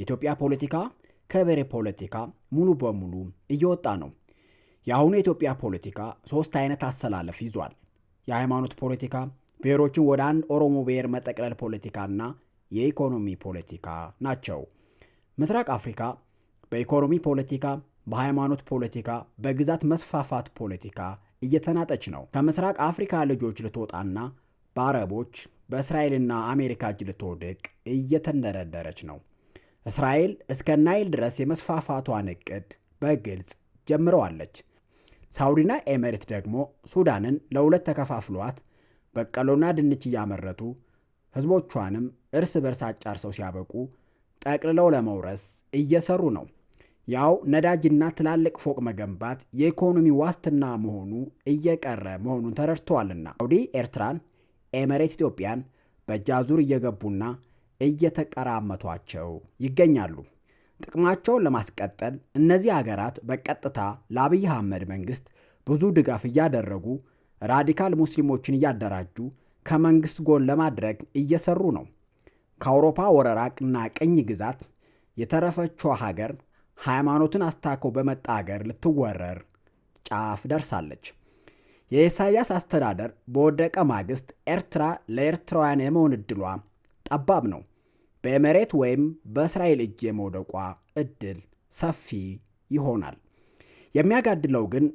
የኢትዮጵያ ፖለቲካ ከበሬ ፖለቲካ ሙሉ በሙሉ እየወጣ ነው። የአሁኑ የኢትዮጵያ ፖለቲካ 3 አይነት አሰላለፍ ይዟል። የሃይማኖት ፖለቲካ፣ ብሔሮችን ወደ አንድ ኦሮሞ ብሔር መጠቅለል ፖለቲካና የኢኮኖሚ ፖለቲካ ናቸው። ምስራቅ አፍሪካ በኢኮኖሚ ፖለቲካ፣ በሃይማኖት ፖለቲካ፣ በግዛት መስፋፋት ፖለቲካ እየተናጠች ነው። ከምስራቅ አፍሪካ ልጆች ልትወጣና በአረቦች በእስራኤልና አሜሪካ እጅ ልትወድቅ እየተንደረደረች ነው። እስራኤል እስከ ናይል ድረስ የመስፋፋቷን እቅድ በግልጽ ጀምረዋለች። ሳውዲና ኤሜሬት ደግሞ ሱዳንን ለሁለት ተከፋፍሏት በቀሎና ድንች እያመረቱ ህዝቦቿንም እርስ በርስ አጫርሰው ሲያበቁ ጠቅልለው ለመውረስ እየሰሩ ነው። ያው ነዳጅና ትላልቅ ፎቅ መገንባት የኢኮኖሚ ዋስትና መሆኑ እየቀረ መሆኑን ተረድተዋልና ሳውዲ ኤርትራን፣ ኤሜሬት ኢትዮጵያን በእጃዙር እየገቡና እየተቀራመቷቸው ይገኛሉ። ጥቅማቸውን ለማስቀጠል እነዚህ ሀገራት በቀጥታ ለአብይ አህመድ መንግስት ብዙ ድጋፍ እያደረጉ ራዲካል ሙስሊሞችን እያደራጁ ከመንግስት ጎን ለማድረግ እየሰሩ ነው። ከአውሮፓ ወረራና ቅኝ ግዛት የተረፈችው ሀገር ሃይማኖትን አስታከው በመጣ ሀገር ልትወረር ጫፍ ደርሳለች። የኢሳያስ አስተዳደር በወደቀ ማግስት ኤርትራ ለኤርትራውያን የመሆን እድሏ ጠባብ ነው። በኤሜሬት ወይም በእስራኤል እጅ የመውደቋ እድል ሰፊ ይሆናል። የሚያጋድለው ግን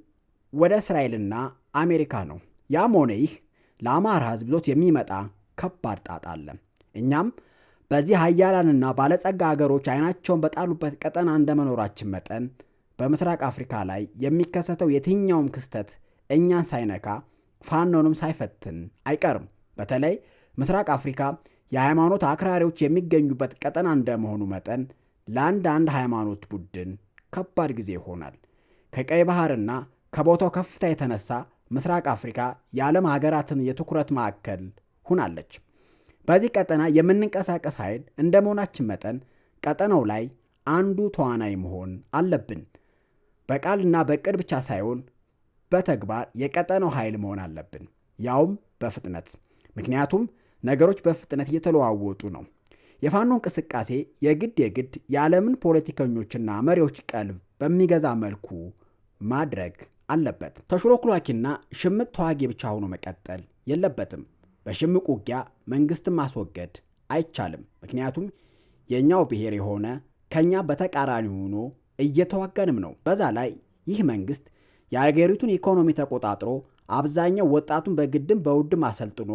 ወደ እስራኤልና አሜሪካ ነው። ያም ሆነ ይህ ለአማራ ህዝብ ዞት የሚመጣ ከባድ ጣጣ አለ። እኛም በዚህ ሀያላንና ባለጸጋ ሀገሮች አይናቸውን በጣሉበት ቀጠና እንደመኖራችን መጠን በምስራቅ አፍሪካ ላይ የሚከሰተው የትኛውም ክስተት እኛን ሳይነካ ፋኖንም ሳይፈትን አይቀርም። በተለይ ምስራቅ አፍሪካ የሃይማኖት አክራሪዎች የሚገኙበት ቀጠና እንደመሆኑ መጠን ለአንድ ሃይማኖት ቡድን ከባድ ጊዜ ይሆናል። ከቀይ ባህርና ከቦታው ከፍታ የተነሳ ምስራቅ አፍሪካ የዓለም ሀገራትን የትኩረት ማዕከል ሁናለች። በዚህ ቀጠና የምንንቀሳቀስ ኃይል እንደ መሆናችን መጠን ቀጠናው ላይ አንዱ ተዋናይ መሆን አለብን። በቃልና በቅድ ብቻ ሳይሆን በተግባር የቀጠናው ኃይል መሆን አለብን፣ ያውም በፍጥነት። ምክንያቱም ነገሮች በፍጥነት እየተለዋወጡ ነው። የፋኖ እንቅስቃሴ የግድ የዓለምን ፖለቲከኞችና መሪዎች ቀልብ በሚገዛ መልኩ ማድረግ አለበት። ተሽሎክሏኪና ሽምቅ ተዋጊ ብቻ ሆኖ መቀጠል የለበትም። በሽምቅ ውጊያ መንግስትን ማስወገድ አይቻልም። ምክንያቱም የኛው ብሔር የሆነ ከኛ በተቃራኒ ሆኖ እየተዋጋንም ነው። በዛ ላይ ይህ መንግስት የአገሪቱን ኢኮኖሚ ተቆጣጥሮ አብዛኛው ወጣቱን በግድም በውድም አሰልጥኖ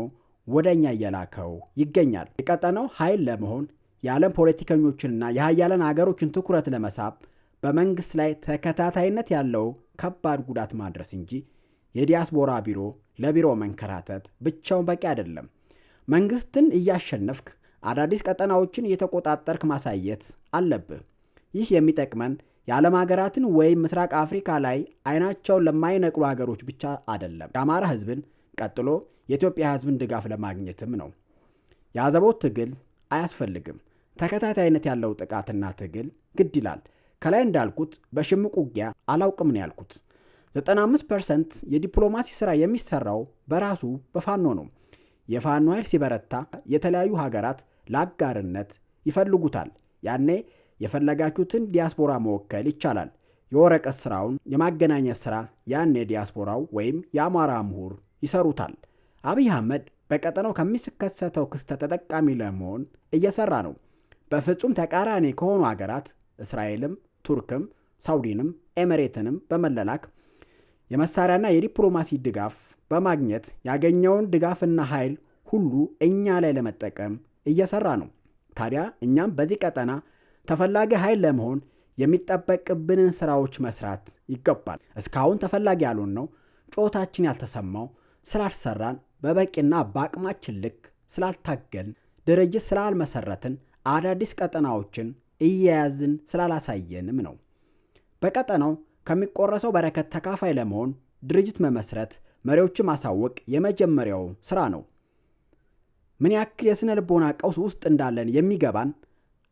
ወደኛ እየላከው ይገኛል። የቀጠናው ኃይል ለመሆን የዓለም ፖለቲከኞችንና የሀያላን አገሮችን ትኩረት ለመሳብ በመንግስት ላይ ተከታታይነት ያለው ከባድ ጉዳት ማድረስ እንጂ የዲያስፖራ ቢሮ ለቢሮ መንከራተት ብቻውን በቂ አይደለም። መንግስትን እያሸነፍክ አዳዲስ ቀጠናዎችን እየተቆጣጠርክ ማሳየት አለብህ። ይህ የሚጠቅመን የዓለም ሀገራትን ወይም ምስራቅ አፍሪካ ላይ አይናቸውን ለማይነቅሉ ሀገሮች ብቻ አይደለም። የአማራ ህዝብን ቀጥሎ የኢትዮጵያ ህዝብን ድጋፍ ለማግኘትም ነው። የአዘቦት ትግል አያስፈልግም። ተከታታይነት ያለው ጥቃትና ትግል ግድ ይላል። ከላይ እንዳልኩት በሽምቅ ውጊያ አላውቅም ነው ያልኩት። 95% የዲፕሎማሲ ሥራ የሚሰራው በራሱ በፋኖ ነው። የፋኖ ኃይል ሲበረታ የተለያዩ ሀገራት ለአጋርነት ይፈልጉታል። ያኔ የፈለጋችሁትን ዲያስፖራ መወከል ይቻላል። የወረቀት ሥራውን የማገናኘት ሥራ ያኔ ዲያስፖራው ወይም የአማራ ምሁር ይሰሩታል። አብይ አህመድ በቀጠናው ከሚከሰተው ክስተት ተጠቃሚ ለመሆን እየሰራ ነው። በፍጹም ተቃራኒ ከሆኑ ሀገራት እስራኤልም፣ ቱርክም፣ ሳውዲንም ኤሜሬትንም በመለላክ የመሳሪያና የዲፕሎማሲ ድጋፍ በማግኘት ያገኘውን ድጋፍና ኃይል ሁሉ እኛ ላይ ለመጠቀም እየሰራ ነው። ታዲያ እኛም በዚህ ቀጠና ተፈላጊ ኃይል ለመሆን የሚጠበቅብንን ስራዎች መስራት ይገባል። እስካሁን ተፈላጊ ያልሆን ነው ጮታችን ያልተሰማው ስላልሰራን በበቂና በአቅማችን ልክ ስላልታገልን ድርጅት ስላልመሰረትን አዳዲስ ቀጠናዎችን እየያዝን ስላላሳየንም ነው። በቀጠናው ከሚቆረሰው በረከት ተካፋይ ለመሆን ድርጅት መመስረት፣ መሪዎችን ማሳወቅ የመጀመሪያው ስራ ነው። ምን ያክል የስነ ልቦና ቀውስ ውስጥ እንዳለን የሚገባን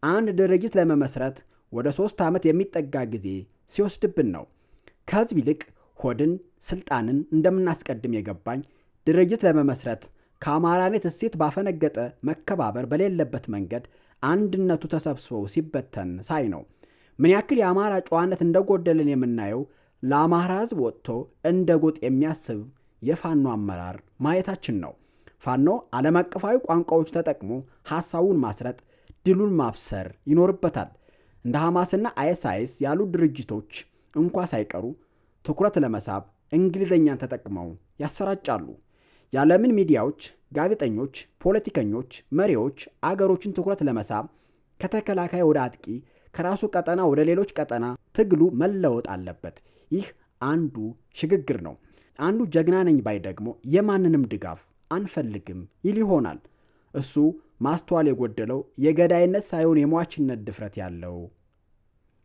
አንድ ድርጅት ለመመስረት ወደ 3 ዓመት የሚጠጋ ጊዜ ሲወስድብን ነው። ከህዝብ ይልቅ ሆድን፣ ስልጣንን እንደምናስቀድም የገባኝ ድርጅት ለመመስረት ከአማራነት እሴት ባፈነገጠ መከባበር በሌለበት መንገድ አንድነቱ ተሰብስበው ሲበተን ሳይ ነው። ምን ያክል የአማራ ጨዋነት እንደጎደልን የምናየው ለአማራ ሕዝብ ወጥቶ እንደ ጎጥ የሚያስብ የፋኖ አመራር ማየታችን ነው። ፋኖ ዓለም አቀፋዊ ቋንቋዎች ተጠቅሞ ሐሳቡን ማስረጥ፣ ድሉን ማብሰር ይኖርበታል። እንደ ሐማስና አይኤስአይኤስ ያሉ ድርጅቶች እንኳ ሳይቀሩ ትኩረት ለመሳብ እንግሊዝኛን ተጠቅመው ያሰራጫሉ። የዓለምን ሚዲያዎች፣ ጋዜጠኞች፣ ፖለቲከኞች፣ መሪዎች አገሮችን ትኩረት ለመሳብ ከተከላካይ ወደ አጥቂ፣ ከራሱ ቀጠና ወደ ሌሎች ቀጠና ትግሉ መለወጥ አለበት። ይህ አንዱ ሽግግር ነው። አንዱ ጀግና ነኝ ባይ ደግሞ የማንንም ድጋፍ አንፈልግም ይል ይሆናል። እሱ ማስተዋል የጎደለው የገዳይነት ሳይሆን የሟችነት ድፍረት ያለው።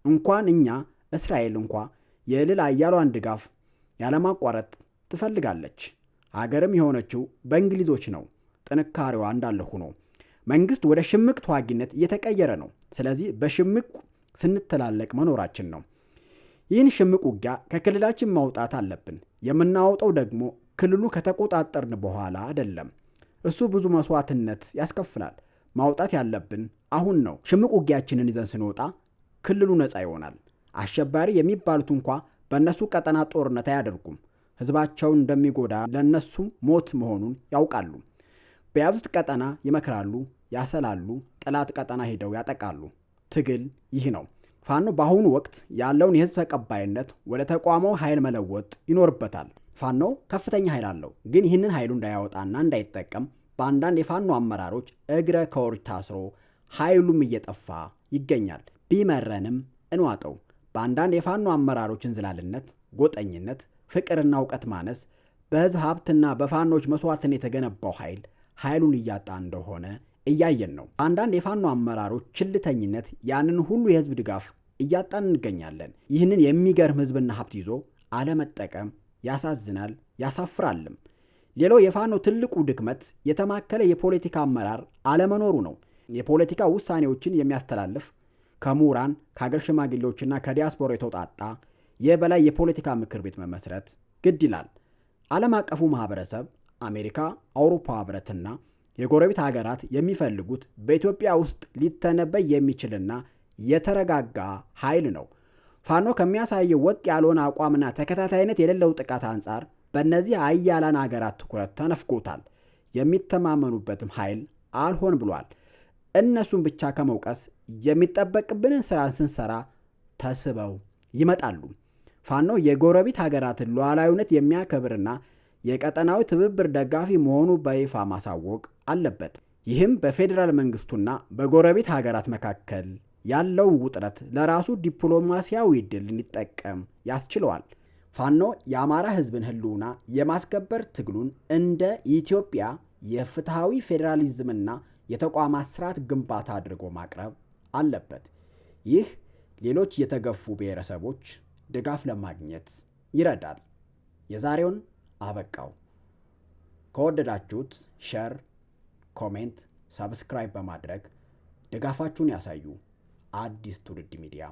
እንኳን እኛ እስራኤል እንኳ የልዕል ኃያሏን ድጋፍ ያለማቋረጥ ትፈልጋለች። አገርም የሆነችው በእንግሊዞች ነው። ጥንካሬዋ እንዳለ ሆኖ መንግስት ወደ ሽምቅ ተዋጊነት እየተቀየረ ነው። ስለዚህ በሽምቅ ስንተላለቅ መኖራችን ነው። ይህን ሽምቅ ውጊያ ከክልላችን ማውጣት አለብን። የምናወጣው ደግሞ ክልሉ ከተቆጣጠርን በኋላ አይደለም። እሱ ብዙ መስዋዕትነት ያስከፍላል። ማውጣት ያለብን አሁን ነው። ሽምቅ ውጊያችንን ይዘን ስንወጣ ክልሉ ነፃ ይሆናል። አሸባሪ የሚባሉት እንኳ በእነሱ ቀጠና ጦርነት አያደርጉም። ህዝባቸውን እንደሚጎዳ ለእነሱ ሞት መሆኑን ያውቃሉ። በያዙት ቀጠና ይመክራሉ፣ ያሰላሉ፣ ጠላት ቀጠና ሄደው ያጠቃሉ። ትግል ይህ ነው። ፋኖ በአሁኑ ወቅት ያለውን የህዝብ ተቀባይነት ወደ ተቋማዊ ኃይል መለወጥ ይኖርበታል። ፋኖ ከፍተኛ ኃይል አለው፣ ግን ይህንን ኃይሉ እንዳያወጣና እንዳይጠቀም በአንዳንድ የፋኖ አመራሮች እግረ ከወርች ታስሮ ኃይሉም እየጠፋ ይገኛል። ቢመረንም እንዋጠው። በአንዳንድ የፋኖ አመራሮች እንዝላልነት፣ ጎጠኝነት፣ ፍቅርና እውቀት ማነስ በህዝብ ሀብትና በፋኖች መስዋዕትን የተገነባው ኃይሉን እያጣ እንደሆነ እያየን ነው። በአንዳንድ የፋኖ አመራሮች ችልተኝነት ያንን ሁሉ የህዝብ ድጋፍ እያጣን እንገኛለን። ይህንን የሚገርም ህዝብና ሀብት ይዞ አለመጠቀም ያሳዝናል፣ ያሳፍራልም። ሌላው የፋኖ ትልቁ ድክመት የተማከለ የፖለቲካ አመራር አለመኖሩ ነው። የፖለቲካ ውሳኔዎችን የሚያስተላልፍ ከምሁራን፣ ከሀገር ሽማግሌዎችና ከዲያስፖራ የተውጣጣ የበላይ የፖለቲካ ምክር ቤት መመስረት ግድ ይላል። ዓለም አቀፉ ማህበረሰብ፣ አሜሪካ፣ አውሮፓ ህብረትና የጎረቤት ሀገራት የሚፈልጉት በኢትዮጵያ ውስጥ ሊተነበይ የሚችልና የተረጋጋ ኃይል ነው። ፋኖ ከሚያሳየው ወጥ ያልሆነ አቋምና ተከታታይነት የሌለው ጥቃት አንጻር በእነዚህ አያላን ሀገራት ትኩረት ተነፍጎታል። የሚተማመኑበትም ኃይል አልሆን ብሏል። እነሱን ብቻ ከመውቀስ የሚጠበቅብንን ስራ ስንሰራ ተስበው ይመጣሉ። ፋኖ የጎረቤት ሀገራትን ሉዓላዊነት የሚያከብርና የቀጠናዊ ትብብር ደጋፊ መሆኑ በይፋ ማሳወቅ አለበት። ይህም በፌዴራል መንግስቱና በጎረቤት ሀገራት መካከል ያለውን ውጥረት ለራሱ ዲፕሎማሲያዊ ድል እንዲጠቀም ያስችለዋል። ፋኖ የአማራ ህዝብን ህልውና የማስከበር ትግሉን እንደ ኢትዮጵያ የፍትሐዊ ፌዴራሊዝምና የተቋማት ስርዓት ግንባታ አድርጎ ማቅረብ አለበት። ይህ ሌሎች የተገፉ ብሔረሰቦች ድጋፍ ለማግኘት ይረዳል። የዛሬውን አበቃው። ከወደዳችሁት ሼር፣ ኮሜንት፣ ሰብስክራይብ በማድረግ ድጋፋችሁን ያሳዩ። አዲስ ትውልድ ሚዲያ